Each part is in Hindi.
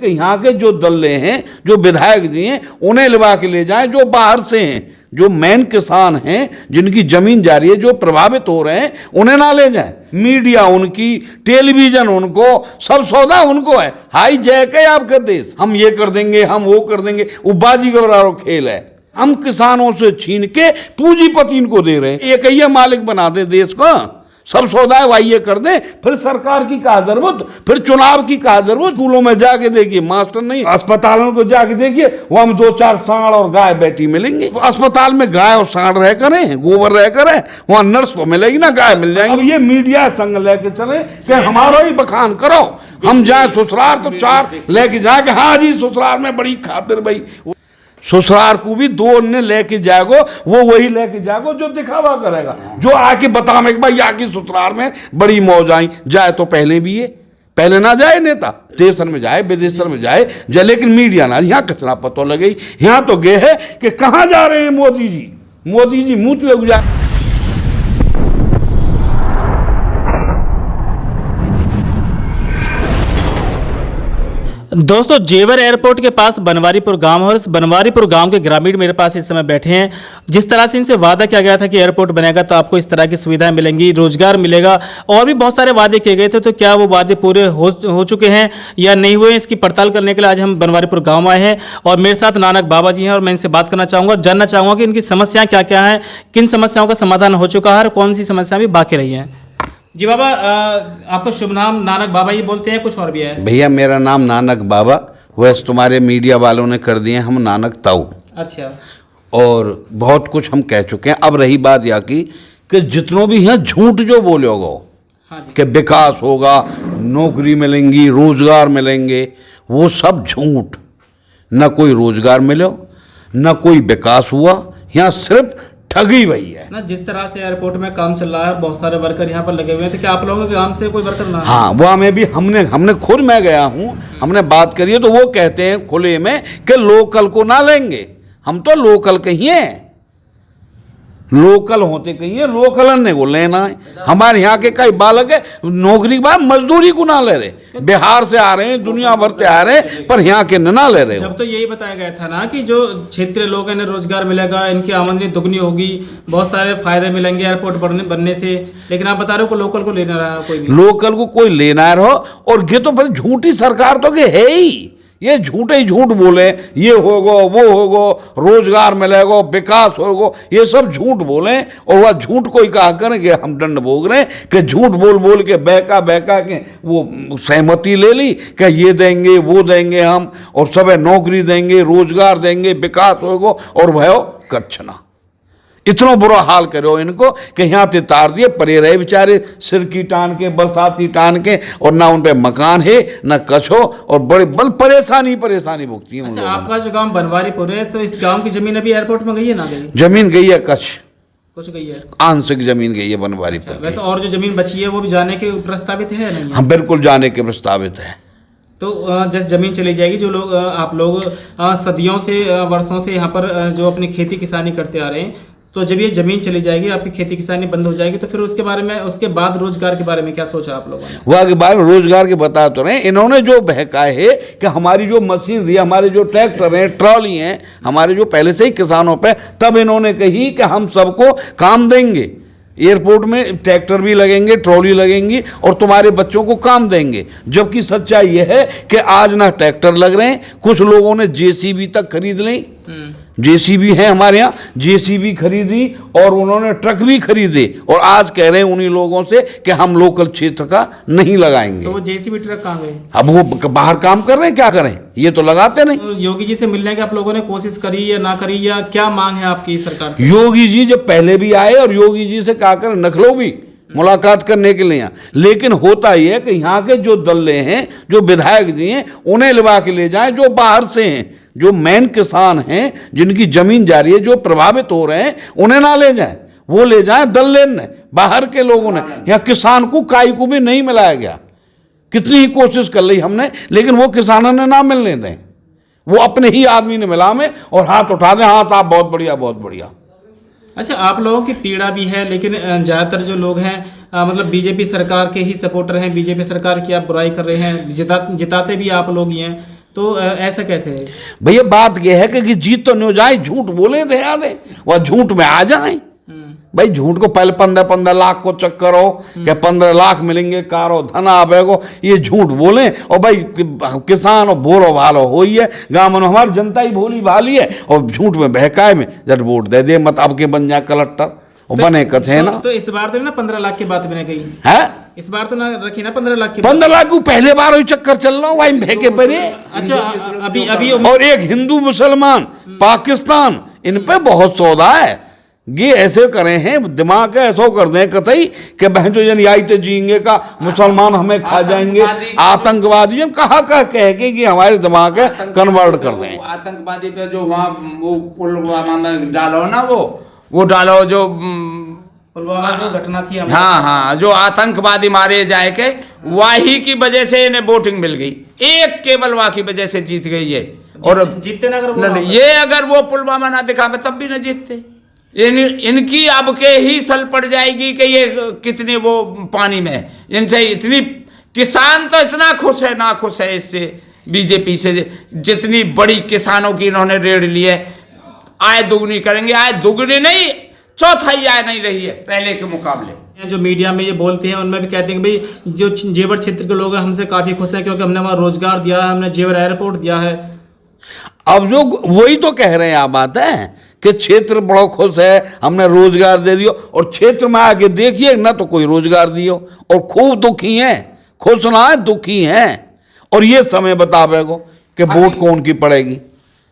यहाँ के जो दल्ले हैं, जो विधायक जी हैं, उन्हें लिवा के ले जाएं, जो बाहर से हैं, जो मेन किसान हैं, जिनकी जमीन जा रही है, जो प्रभावित हो रहे हैं, उन्हें ना ले जाएं। मीडिया उनकी, टेलीविजन उनको, सब सौदा उनको है। हाई जैक है आपका देश, हम ये कर देंगे, हम वो कर देंगे, वो बाजीगरों खेल है। हम किसानों से छीन के पूंजीपति इनको दे रहे हैं, एक ही मालिक बना दे देश को, सब सौदा भाई ये कर दे। फिर सरकार की क्या जरूरत, फिर चुनाव की क्या जरूरत। स्कूलों में जाके देखिए मास्टर नहीं, अस्पतालों को जाके देखिए वहां हम 2-4 सांड और गाय बैठी मिलेंगे। अस्पताल में गाय और सांड रह करें, गोबर रह करें, वहां नर्स तो मिलेगी ना, गाय मिल जाएगी। अब ये मीडिया संग लेके चले कि हमारा ही बखान करो, हम जाए ससुराल तो 4 लेके जाके, हाँ जी ससुराल में बड़ी खातिर भाई, ससुराल को भी 2 ने लेके जाएगो, वो वही लेके जाएगो जो दिखावा करेगा, जो आके बतावे कि भाई आके ससुराल में बड़ी मौज आई। जाए तो पहले भी, ये पहले ना जाए नेता, स्टेशन में जाए, विदेशन में जाए, लेकिन मीडिया ना, यहाँ कचरा पतो लगे। यहाँ तो गए है कि कहाँ जा रहे हैं मोदी जी, मोदी जी मुंह पे गुजार। दोस्तों, जेवर एयरपोर्ट के पास बनवारीपुर गांव है और इस बनवारीपुर गांव के ग्रामीण मेरे पास इस समय बैठे हैं। जिस तरह से इनसे वादा किया गया था कि एयरपोर्ट बनेगा तो आपको इस तरह की सुविधाएं मिलेंगी, रोजगार मिलेगा, और भी बहुत सारे वादे किए गए थे, तो क्या वो वादे पूरे हो चुके हैं या नहीं हुए, इसकी पड़ताल करने के लिए आज हम बनवारीपुर गाँव आए हैं। और मेरे साथ नानक बाबा जी हैं और मैं इनसे बात करना चाहूँगा, जानना चाहूँगा कि इनकी समस्याएँ क्या क्या हैं, किन समस्याओं का समाधान हो चुका है और कौन सी समस्याएं भी बाकी रही हैं। जी बाबा, आपका शुभ नाम नानक बाबा ही बोलते हैं, कुछ और भी है? भैया मेरा नाम नानक बाबा, वैसे तुम्हारे मीडिया वालों ने कर दिए, हम नानक ताऊ। अच्छा। और बहुत कुछ हम कह चुके हैं। अब रही बात यहाँ की कि जितनों भी हैं झूठ जो बोले होगा, हाँ जी, कि विकास होगा, नौकरी मिलेंगी, रोजगार मिलेंगे, वो सब झूठ। न कोई रोजगार मिले, न कोई विकास हुआ, यहाँ सिर्फ ठगी हुई है ना। जिस तरह से एयरपोर्ट में काम चल रहा है और बहुत सारे वर्कर यहाँ पर लगे हुए हैं, तो क्या आप लोगों के गांव से कोई वर्कर ना? हाँ, वो हमें भी हमने खुद, मैं गया हूँ, हमने बात करी है, तो वो कहते हैं खुले में कि लोकल को ना लेंगे। हम तो लोकल के ही हैं, लोकल होते कहीं है, लोकल अन्य को लेना है। हमारे यहाँ के कई बालक है नौकरी के बाद मजदूरी को ना ले रहे, बिहार से आ रहे हैं, दुनिया भर से आ रहे हैं, पर यहाँ के ना ले रहे। जब तो यही बताया गया था ना कि जो क्षेत्रीय लोग हैं रोजगार मिलेगा, इनकी आमदनी दुगनी होगी, बहुत सारे फायदे मिलेंगे एयरपोर्ट बनने से, लेकिन आप बता रहे हो लोकल को लेना रहा कोई भी, लोकल को कोई लेना रहो। और ये तो फिर झूठी सरकार तो है ही, ये झूठे ही झूठ बोले, ये होगा, वो होगा, रोजगार मिलेगा, विकास होगा, ये सब झूठ बोले। और वह झूठ कोई कहा करें कि हम दंड भोग रहे हैं, कि झूठ बोल बोल के बहका के वो सहमति ले ली कि ये देंगे, वो देंगे हम, और सब नौकरी देंगे, रोजगार देंगे, विकास होगा, और वह कच्छ ना। इतना बुरा हाल करो इनको कि यहाँ से तार दिए, परे रहे बेचारे, सिर की टान के, बरसाती टान के, और ना उन पे मकान है, ना कछ हो, और बड़े बल परेशानी भुगती है। अच्छा, आपका जो गांव बनवारीपुर है, तो इस गांव की जमीन अभी एयरपोर्ट में गई है ना गई? जमीन गई है, कछ कुछ गई है, आंशिक जमीन गई है बनवारीपुर। अच्छा, वैसे और जो जमीन बची है वो भी जाने के प्रस्तावित है नहीं? हम बिल्कुल जाने के प्रस्तावित है। तो जैसे जमीन चली जाएगी, जो लोग आप लोग सदियों से, वर्षों से यहाँ पर जो अपनी खेती किसानी करते आ रहे हैं, तो जब ये जमीन चली जाएगी, आपकी खेती किसानी बंद हो जाएगी, तो फिर उसके बारे में, उसके बाद रोजगार के बारे में क्या सोचा आप लोगों ने? वह के बारे में रोजगार के बता तो रहे, इन्होंने जो बहकाए है कि हमारी जो मशीनरी, हमारे जो ट्रैक्टर हैं, ट्रॉली हैं, हमारे जो पहले से ही किसानों पे, तब इन्होंने कही कि हम सबको काम देंगे, एयरपोर्ट में ट्रैक्टर भी लगेंगे, ट्रॉली लगेंगी, और तुम्हारे बच्चों को काम देंगे। जबकि सच्चाई यह है कि आज ना ट्रैक्टर लग रहे हैं, कुछ लोगों ने जेसीबी तक खरीद ली, जेसीबी है हमारे यहाँ, जेसीबी खरीदी, और उन्होंने ट्रक भी खरीदे, और आज कह रहे हैं उन्हीं लोगों से कि हम लोकल क्षेत्र का नहीं लगाएंगे। तो वो जेसीबी ट्रक कहाँ गए? अब वो बाहर काम कर रहे हैं, क्या करें, ये तो लगाते नहीं। तो योगी जी से मिलने की आप लोगों ने कोशिश करी या ना करी, या क्या मांग है आपकी सरकार से? योगी जी जब पहले भी आए, और योगी जी से क्या करें, नखलो भी मुलाकात करने के लिए, लेकिन होता ही है कि यहाँ के जो दल्ले हैं, जो विधायक जी हैं, उन्हें लिवा के ले जाएं, जो बाहर से हैं, जो मेन किसान हैं, जिनकी जमीन जा रही है, जो प्रभावित हो रहे हैं, उन्हें ना ले जाएं, वो ले जाएं दल्ले ने, बाहर के लोगों ने। यहाँ किसान को काई को भी नहीं मिलाया गया, कितनी ही कोशिश कर ली हमने, लेकिन वो किसानों ने ना मिलने दें, वो अपने ही आदमी ने मिला में और हाथ उठा दें, हाँ साहब बहुत बढ़िया, बहुत बढ़िया। अच्छा, आप लोगों की पीड़ा भी है, लेकिन ज़्यादातर जो लोग हैं मतलब बीजेपी सरकार के ही सपोर्टर हैं, बीजेपी सरकार की आप बुराई कर रहे हैं, जिताते भी आप लोग ही हैं, तो ऐसा कैसे है? भैया बात यह है कि जीत तो नहीं जाए, झूठ बोले थे आधे वह झूठ में आ जाए। भाई झूठ को पहले 15 लाख को चक्कर हो कि 15 लाख मिलेंगे, कारो धन आवेगो, ये झूठ बोले। और भाई किसान और भोलो भालो हो ही है, गाँव में हमारी जनता ही भोली भाली है, और झूठ में बहकाए में जब वोट दे दे मत अब के बन जाए कलेक्टर और बने कथे ना। तो इस बार तो ना 15 लाख की बात भी नहीं कही है, इस बार तो ना रखी ना 15 लाख की 15 लाख को पहले बार वही चक्कर चल रहा हूँ भाई बहके परे। अच्छा अभी और एक हिंदू मुसलमान पाकिस्तान इन पे बहुत सौदा है। ये ऐसे करे हैं, दिमाग है ऐसा कर दें कतई कि बहन जो जन आई तो जिएंगे का, मुसलमान हमें खा जाएंगे, आतंकवादी कहा कह के कि हमारे दिमाग है कन्वर्ट कर दें। आतंकवादी पे जो वहाँ वो पुलवामा में डालो ना, वो डालो जो पुलवामा जो घटना थी, हाँ जो आतंकवादी मारे जाए के वही की वजह से इन्हें वोटिंग मिल गई, एक केवल वहाँ की वजह से जीत गई है। और जीतते ना अगर ये अगर वो पुलवामा ना दिखावे तब भी न जीतते। इनकी अब के ही सल पड़ जाएगी कि ये कितने वो पानी में है। इनसे इतनी किसान तो इतना खुश है ना खुश है इससे बीजेपी से, जितनी बड़ी किसानों की इन्होंने रेड ली है। आय दुगनी करेंगे, आय दुगनी नहीं चौथाई आय नहीं रही है पहले के मुकाबले। जो मीडिया में ये बोलते हैं उनमें भी कहते हैं कि भाई जो जेवर क्षेत्र के लोग हैं हमसे काफ़ी खुश हैं क्योंकि हमने वहाँ रोजगार दिया है, हमने जेवर एयरपोर्ट दिया है। अब जो वही तो कह रहे हैं आप बात है कि क्षेत्र बड़ा खुश है, हमने रोजगार दे दियो, और क्षेत्र में आके देखिए ना तो कोई रोजगार दियो, और खूब दुखी हैं, खुश ना है दुखी हैं। और ये समय बतावेगो कि वोट कौन की पड़ेगी,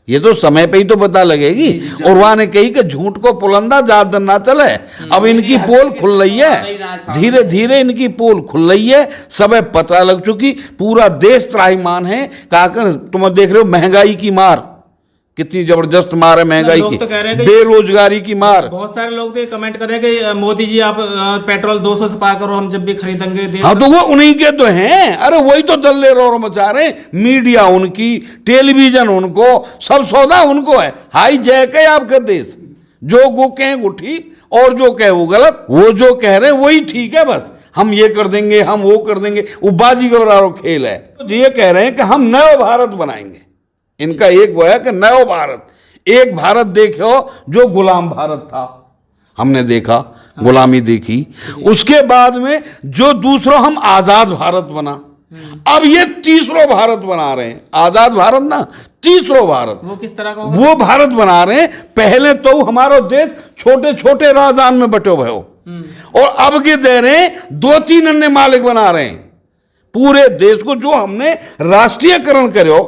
ये तो समय पे ही तो पता लगेगी। और वहां ने कही कि झूठ को पुलंदा ज्यादा ना चले। अब इनकी पोल खुल रही है, धीरे धीरे इनकी पोल खुल रही है, सब पता लग चुकी। पूरा देश त्राहिमाम है, कहकर तुम देख रहे हो महंगाई की मार कितनी जबरदस्त मार है, महंगाई की, तो बेरोजगारी की मार। बहुत सारे लोग तो कमेंट कर रहे हैं कि मोदी जी आप पेट्रोल 200 से पार करो, हम जब भी खरीदेंगे। हाँ तो वो उन्हीं के तो हैं, अरे वही तो दल्ले रो मचा रहे। मीडिया उनकी, टेलीविजन उनको, सब सौदा उनको है। हाई जैक है आपका देश, जो वो कहें वो ठीक और जो कहे वो गलत। वो जो कह रहे हैं वही ठीक है, बस हम ये कर देंगे हम वो कर देंगे, वो बाजीगर खेल है। तो ये कह रहे हैं कि हम नया भारत बनाएंगे। इनका एक वो है कि नया भारत, एक भारत देखो जो गुलाम भारत था, हमने देखा गुलामी देखी, उसके बाद में जो दूसरा हम आजाद भारत बना, अब ये तीसरा भारत बना रहे हैं। आजाद भारत ना, तीसरा भारत। वो किस तरह का होगा? वो भारत बना रहे हैं। पहले तो हमारा देश छोटे छोटे राजधान में बटे हुए हो, और अब के दे रहे हैं 2-3 अन्य मालिक बना रहे हैं पूरे देश को। जो हमने राष्ट्रीयकरण करो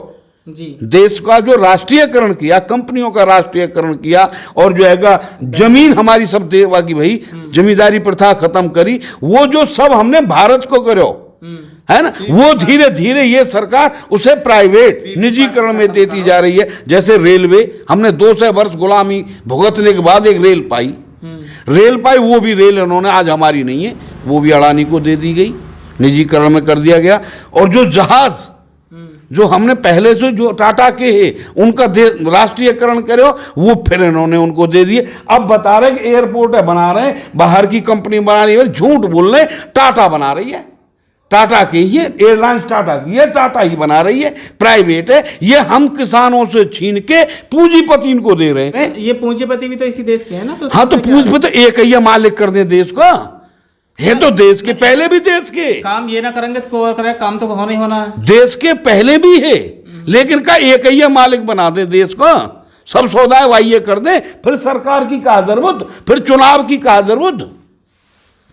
जी, देश का जो राष्ट्रीयकरण किया, कंपनियों का राष्ट्रीयकरण किया, और जो है जमीन हमारी सब देवा की भाई जमींदारी प्रथा खत्म करी, वो जो सब हमने भारत को करो है ना, वो धीरे धीरे ये सरकार उसे प्राइवेट निजीकरण में देती जा रही है। जैसे रेलवे, हमने 200 वर्ष गुलामी भुगतने के बाद एक रेल पाई, वो भी रेल इन्होंने, आज हमारी नहीं है, वो भी अडानी को दे दी गई, निजीकरण में कर दिया गया। और जो जहाज जो हमने पहले से जो टाटा के है उनका राष्ट्रीयकरण करो, वो फिर इन्होंने उनको दे दिए। अब बता रहे कि एयरपोर्ट है बना रहे हैं, बाहर की कंपनी बना रही है, झूठ बोल रहे, टाटा बना रही है, टाटा की ये एयरलाइंस टाटा की है, टाटा ही बना रही है, प्राइवेट है। ये हम किसानों से छीन के पूंजीपति इनको दे रहे हैं। ये पूंजीपति भी तो इसी देश के हैं ना, तो हाँ तो पूंजीपति एक ही मालिक कर दे देश का, ये तो देश के पहले भी देश के काम ये ना करेंगे तो को करे, काम तो होना ही होना है। देश के पहले भी है, लेकिन का एक ही मालिक बना दे देश को, सब सौदा भाई ये कर दे, फिर सरकार की कहा जरूरत, फिर चुनाव की कहा जरूरत,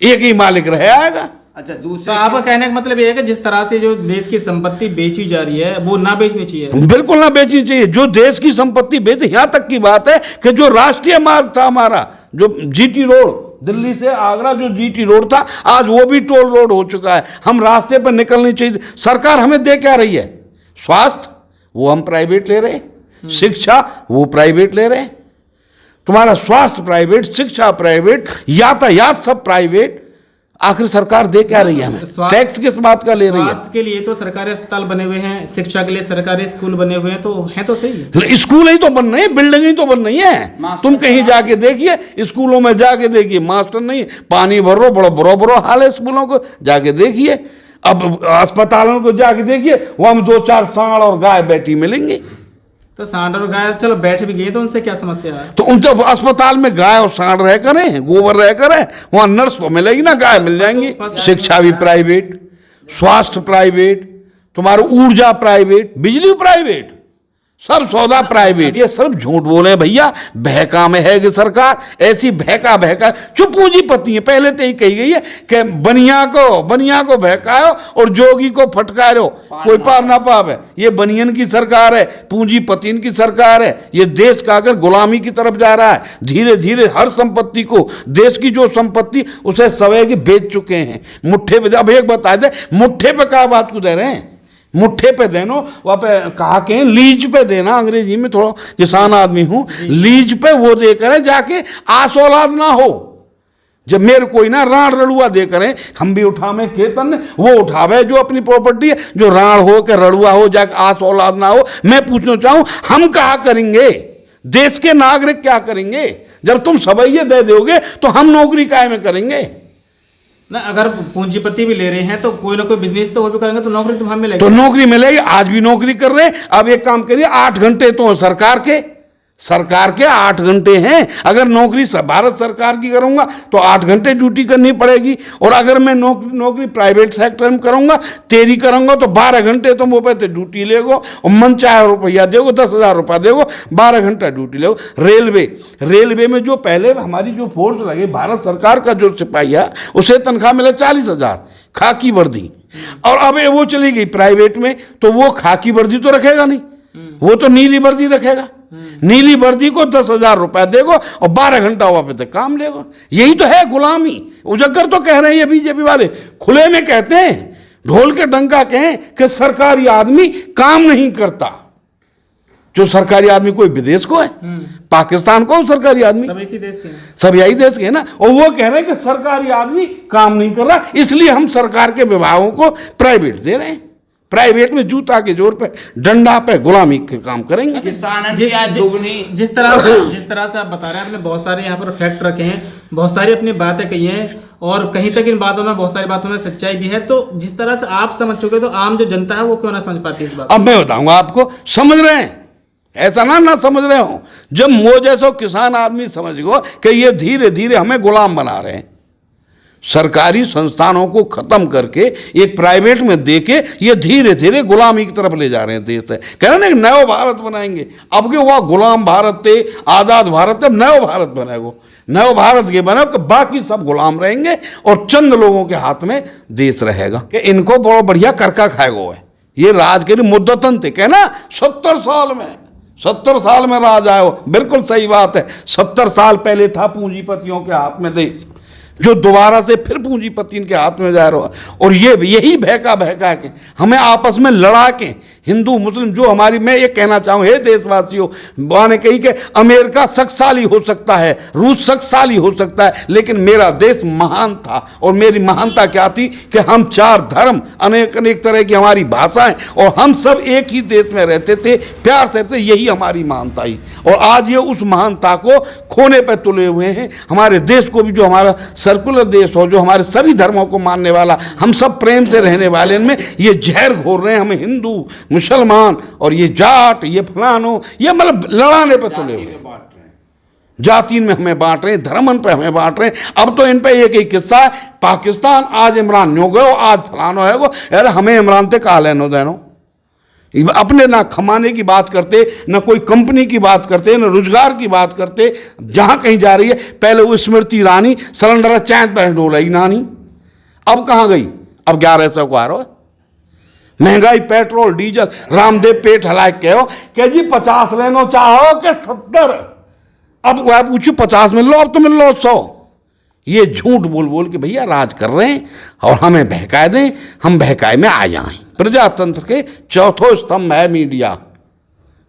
एक ही मालिक रह आएगा। अच्छा दूसरे तो आपका कहने का मतलब ये है कि जिस तरह से जो देश की संपत्ति बेची जा रही है वो ना बेचनी चाहिए, बिल्कुल ना बेचनी चाहिए। जो देश की संपत्ति बेचे, यहां तक की बात है कि जो राष्ट्रीय मार्ग था हमारा, जो जीटी रोड, दिल्ली से आगरा जो जीटी रोड था, आज वो भी टोल रोड हो चुका है। हम रास्ते पर निकलनी चाहिए। सरकार हमें दे क्या रही है? स्वास्थ्य वो हम प्राइवेट ले रहे, शिक्षा वो प्राइवेट ले रहे, तुम्हारा स्वास्थ्य प्राइवेट, शिक्षा प्राइवेट, यातायात सब प्राइवेट। आखिर सरकार दे क्या रही है हमें? टैक्स किस बात का ले रही है? स्वास्थ्य के लिए तो सरकारी अस्पताल बने हुए हैं, शिक्षा के लिए सरकारी स्कूल बने हुए हैं, तो है तो सही। स्कूल ही तो बन रही है, बिल्डिंग ही तो बन रही है। तुम कहीं जाके देखिए, स्कूलों में जाके देखिए, मास्टर नहीं, पानी भरो, बड़ो हाल है स्कूलों को, जाके देखिए। अब अस्पतालों को जाके देखिए, वहां हम 2-4 सांड और गाय बैठी मिलेंगे। तो सांड और गाय चलो बैठ भी गए तो उनसे क्या समस्या है? तो उन तो अस्पताल में गाय और सांड रह करें, गोबर रह करें, वहां नर्स तो मिलेगी ना, गाय मिल जाएंगी। शिक्षा भी प्राइवेट, स्वास्थ्य प्राइवेट, तुम्हारी ऊर्जा प्राइवेट, बिजली प्राइवेट, सब सौदा प्राइवेट। ये सब झूठ बोले भैया, बहका में है कि सरकार ऐसी बहका चुप पूंजीपति है। पहले तो ही कही गई है कि बनिया को बहकाओ और जोगी को फटकारो, कोई पार ना पावे। ये बनियन की सरकार है, पूंजीपतिन की सरकार है। ये देश का अगर गुलामी की तरफ जा रहा है, धीरे धीरे हर संपत्ति को, देश की जो संपत्ति उसे सवे की बेच चुके हैं मुट्ठे पे। अब एक बता दे, मुट्ठे पे क्या बात को दे रहे हैं? मुट्ठे पे देनो, वहाँ पे कहा के लीज पे देना, अंग्रेजी में थोड़ा किसान आदमी हूं, लीज पे वो दे करें जाके, आस औलाद ना हो। जब मेरे कोई ना राण रड़ुआ दे करें, हम भी उठावे केतन, वो उठावे जो अपनी प्रॉपर्टी है, जो राण हो के रड़ुआ हो जाके आस औलाद ना हो। मैं पूछना चाहूं, हम कहा करेंगे? देश के नागरिक क्या करेंगे? जब तुम सबैये दे दोगे तो हम नौकरी काहे में करेंगे ना? अगर पूंजीपति भी ले रहे हैं तो कोई ना कोई बिजनेस तो वो भी करेंगे, तो नौकरी तो हमें मिलेगी। तो नौकरी मिलेगी, आज भी नौकरी कर रहे हैं। अब एक काम करिए, 8 घंटे तो सरकार के 8 घंटे हैं। अगर नौकरी भारत सरकार की करूंगा तो 8 घंटे ड्यूटी करनी पड़ेगी, और अगर मैं नौकरी प्राइवेट सेक्टर में करूंगा, तेरी करूंगा तो 12 घंटे तुम वो पे ड्यूटी लेगो, और मन चाहे रुपया देगो, 10,000 रुपया देगो, 12 घंटा ड्यूटी लेगो। रेलवे में जो पहले हमारी जो फोर्स लगी, भारत सरकार का जो सिपाही है, उसे तनख्वाह मिले 40,000 खाकी वर्दी, और अब वो चली गई प्राइवेट में, तो वो खाकी वर्दी तो रखेगा नहीं, वो तो नीली वर्दी रखेगा। नीली वर्दी को 10,000 रुपया देगो और 12 घंटा वहां पे काम लेगो। यही तो है गुलामी। उजागर तो कह रहे हैं ये बीजेपी वाले, खुले में कहते हैं, ढोल के डंका कहें कि सरकारी आदमी काम नहीं करता। जो सरकारी आदमी कोई विदेश को है, पाकिस्तान को सरकारी आदमी, सब इसी देश के हैं, सब यही देश के है ना। और वो कह रहे हैं कि सरकारी आदमी काम नहीं कर रहा, इसलिए हम सरकार के विभागों को प्राइवेट दे रहे हैं। प्राइवेट में जूता के जोर पे, डंडा पे गुलामी के काम करेंगे। जिस तरह से आप बता रहे हैं, आपने बहुत सारे यहाँ पर फैक्ट रखे हैं, बहुत सारी अपनी बातें कही हैं, और कहीं तक इन बातों में, बहुत सारी बातों में सच्चाई भी है। तो जिस तरह से आप समझ चुके, तो आम जो जनता है वो क्यों ना समझ पाती इस बात? अब मैं बताऊंगा आपको, समझ रहे हैं, ऐसा ना समझ रहे हो। जब मो जैसो किसान आदमी समझ गो कि ये धीरे धीरे हमें गुलाम बना रहे हैं, सरकारी संस्थानों को खत्म करके एक प्राइवेट में देके ये धीरे धीरे गुलामी की तरफ ले जा रहे हैं देश से। कह रहे हैं नया भारत बनाएंगे। अब के वह गुलाम भारत थे, आजाद भारत थे, नया भारत बनेगा। नया भारत के बने कि बाकी सब गुलाम रहेंगे और चंद लोगों के हाथ में देश रहेगा, कि इनको बहुत बढ़िया करका खाएगो है। ये राज के लिए मुद्दतन थे, कहना 70 साल में राज आयो। बिल्कुल सही बात है, 70 साल पहले था पूंजीपतियों के हाथ में देश, जो दोबारा से फिर पूंजीपति के हाथ में जा रहा है। और ये यही बहका के हमें आपस में लड़ा के, हिंदू मुस्लिम जो हमारी, मैं ये कहना चाहूँ, हे देशवासियों, ने कही कि अमेरिका शक्तिशाली हो सकता है, रूस शक्तिशाली हो सकता है, लेकिन मेरा देश महान था। और मेरी महानता क्या थी कि हम 4 धर्म, अनेक तरह की हमारी भाषाएं, और हम सब एक ही देश में रहते थे, प्यार से रहते। यही हमारी महानता ही। और आज ये उस महानता को खोने पर तुले हुए हैं। हमारे देश को भी, जो हमारा सर्कुलर देश हो, जो हमारे सभी धर्मों को मानने वाला, हम सब प्रेम से रहने वाले, इनमें ये जहर घोर रहे हैं। हमें हिंदू, मुसलमान और ये जाट, ये फलानो, ये मतलब लड़ाने पर तुले हुए, जाति में हमें बांट रहे हैं, धर्मन पे हमें बांट रहे हैं। अब तो इन पे एक ही किस्सा है, पाकिस्तान आज इमरान न्यो गयो, आज फलानो है वो। अरे हमें इमरान ते कहा लेनो देनो, अपने ना कमाने की बात करते, ना कोई कंपनी की बात करते, ना रोजगार की बात करते। जहां कहीं जा रही है, पहले वो स्मृति ईरानी सिलेंडर चैन पर डोल रही नानी, अब कहां गई? अब 1100 को आ रहा है। महंगाई, पेट्रोल डीजल, रामदेव पेट हलाए कहो जी 50 लेनो चाहो कि 70। अब वह पूछो 50 मिल लो, अब तो मिल लो 100। ये झूठ बोल के भैया राज कर रहे हैं और हमें बहकाए दें, हम बहकाए में आ जाएं। प्रजातंत्र के चौथा स्तंभ है मीडिया,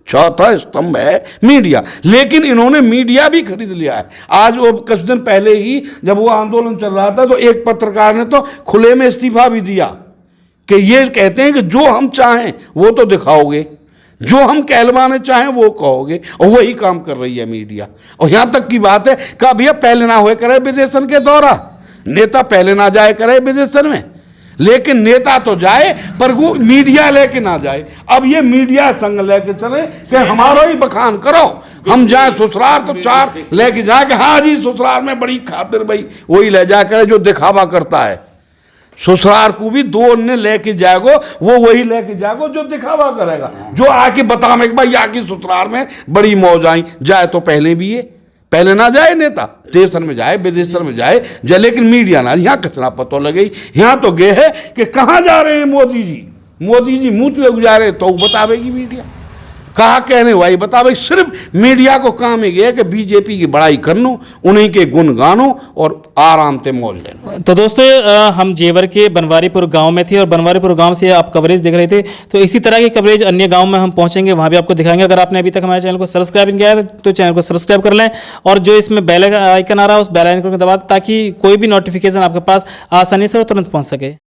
चौथा स्तंभ है मीडिया। लेकिन इन्होंने मीडिया भी खरीद लिया है। आज वो कुछ दिन पहले ही जब वो आंदोलन चल रहा था, तो एक पत्रकार ने तो खुले में इस्तीफा भी दिया कि ये कहते हैं कि जो हम चाहें वो तो दिखाओगे, जो हम कहलवाने चाहें वो कहोगे। और वही काम कर रही है मीडिया। और यहाँ तक की बात है कि भैया पहले ना हुए करे विदेशन के दौरा, नेता पहले ना जाए करे विदेशन में। लेकिन नेता तो जाए पर वो मीडिया लेके ना जाए। अब ये मीडिया संग लेके चले कि हमारा ही बखान करो, हम जाए ससुराल तो 4 लेके जाए कि हाँ जी ससुराल में बड़ी खातिर भाई वही ले जा करे जो दिखावा करता है। ससुराल को भी 2 ने लेके जाएगो, वो वही लेके जाएगो जो दिखावा करेगा, जो आके बतावे कि भाई आके ससुराल में बड़ी मौज आई। जाए तो पहले भी ये पहले ना जाए नेता, स्टेशन में जाए विदेशन में जाए, लेकिन मीडिया ना। यहाँ कचरा पतो लगे, यहाँ तो गए है कि कहाँ जा रहे हैं मोदी जी मुँह पे गुजारे तो बतावेगी मीडिया, कहा कहने भाई बतावे। सिर्फ मीडिया को काम ही है कि बीजेपी की बड़ाई करनो, उन्हीं के गुण गानो और आराम से मौज लेनो। तो दोस्तों हम जेवर के बनवारीपुर गांव में थे और बनवारीपुर गांव से आप कवरेज देख रहे थे। तो इसी तरह की कवरेज अन्य गांव में हम पहुंचेंगे, वहां भी आपको दिखाएंगे। अगर आपने अभी तक हमारे चैनल को सब्सक्राइब नहीं किया है तो चैनल को सब्सक्राइब कर लें और जो इसमें बेल आइकन आ रहा है उस बेल आइकन को दबा ताकि कोई भी नोटिफिकेशन आपके पास आसानी से और तुरंत पहुँच सके।